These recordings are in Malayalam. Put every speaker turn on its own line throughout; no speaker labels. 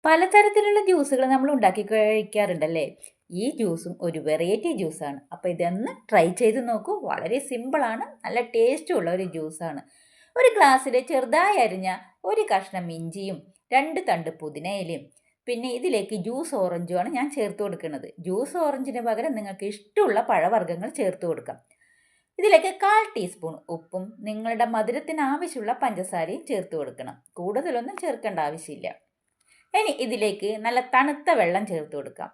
പലതരത്തിലുള്ള ജ്യൂസുകൾ നമ്മൾ ഉണ്ടാക്കി കഴിക്കാറുണ്ടല്ലേ? ഈ ജ്യൂസും ഒരു വെറൈറ്റി ജ്യൂസാണ്. അപ്പോൾ ഇതൊന്ന് ട്രൈ ചെയ്ത് നോക്കൂ. വളരെ സിമ്പിളാണ്. നല്ല ടേസ്റ്റുള്ള ഒരു ജ്യൂസാണ്. ഒരു ഗ്ലാസ്സിൽ ചെറുതായി അരിഞ്ഞ ഒരു കഷ്ണം ഇഞ്ചിയും 2 തണ്ട് പുതിനയിലയും പിന്നെ ഇതിലേക്ക് ജ്യൂസ് ഓറഞ്ചുമാണ് ഞാൻ ചേർത്ത് കൊടുക്കുന്നത്. ജ്യൂസ് ഓറഞ്ചിന് പകരം നിങ്ങൾക്ക് ഇഷ്ടമുള്ള പഴവർഗ്ഗങ്ങൾ ചേർത്ത് കൊടുക്കാം. ഇതിലേക്ക് 1/4 ടീസ്പൂൺ ഉപ്പും നിങ്ങളുടെ മധുരത്തിന് ആവശ്യമുള്ള പഞ്ചസാരയും ചേർത്ത് കൊടുക്കണം. കൂടുതലൊന്നും ചേർക്കേണ്ട ആവശ്യമില്ല. ഇനി ഇതിലേക്ക് നല്ല തണുത്ത വെള്ളം ചേർത്ത് കൊടുക്കാം.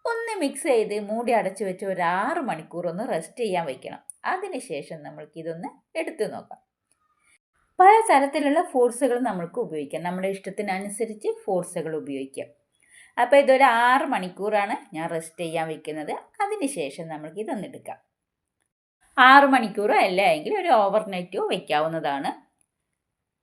ഒന്ന് മിക്സ് ചെയ്ത് മൂടി അടച്ചു വെച്ച് ഒരു 6 മണിക്കൂർ ഒന്ന് റെസ്റ്റ് ചെയ്യാൻ വയ്ക്കണം. അതിനുശേഷം നമ്മൾക്ക് ഇതൊന്ന് എടുത്തു നോക്കാം. പലതരത്തിലുള്ള ഫ്രൂട്ട്സുകൾ നമ്മൾക്ക് ഉപയോഗിക്കാം. നമ്മുടെ ഇഷ്ടത്തിനനുസരിച്ച് ഫ്രൂട്ട്സുകൾ ഉപയോഗിക്കാം. അപ്പോൾ ഇതൊരു 6 മണിക്കൂറാണ് ഞാൻ റെസ്റ്റ് ചെയ്യാൻ വയ്ക്കുന്നത്. അതിനുശേഷം നമ്മൾക്ക് ഇതൊന്ന് എടുക്കാം. 6 മണിക്കൂറോ അല്ല എങ്കിൽ ഒരു ഓവർനൈറ്റോ വയ്ക്കാവുന്നതാണ്.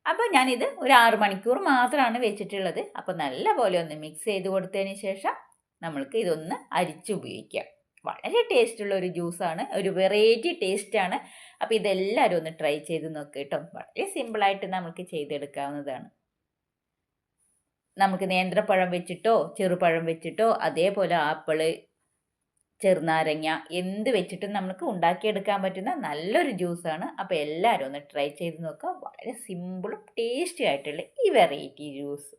അപ്പോൾ ഞാനിത് ഒരു 6 മണിക്കൂർ മാത്രമാണ് വെച്ചിട്ടുള്ളത്. അപ്പോൾ നല്ലപോലെ ഒന്ന് മിക്സ് ചെയ്ത് കൊടുത്തതിന് ശേഷം നമ്മൾക്ക് ഇതൊന്ന് അരിച്ചുപയോഗിക്കാം. വളരെ ടേസ്റ്റുള്ള ഒരു ജ്യൂസാണ്, ഒരു വെറൈറ്റി ടേസ്റ്റാണ്. അപ്പോൾ ഇതെല്ലാവരും ഒന്ന് ട്രൈ ചെയ്ത് നോക്കുക കേട്ടോ. വളരെ സിമ്പിളായിട്ട് നമുക്ക് ചെയ്തെടുക്കാവുന്നതാണ്. നമുക്ക് നേന്ത്രപ്പഴം വെച്ചിട്ടോ ചെറുപഴം വെച്ചിട്ടോ അതേപോലെ ആപ്പിള്, ചെറുനാരങ്ങ എന്ത് വെച്ചിട്ടും നമുക്ക് ഉണ്ടാക്കിയെടുക്കാൻ പറ്റുന്ന നല്ലൊരു ജ്യൂസാണ്. അപ്പോൾ എല്ലാവരും ഒന്ന് ട്രൈ ചെയ്ത് നോക്കുക. വളരെ സിമ്പിളും ടേസ്റ്റി ആയിട്ടുള്ള ഈ വെറൈറ്റി ജ്യൂസ്.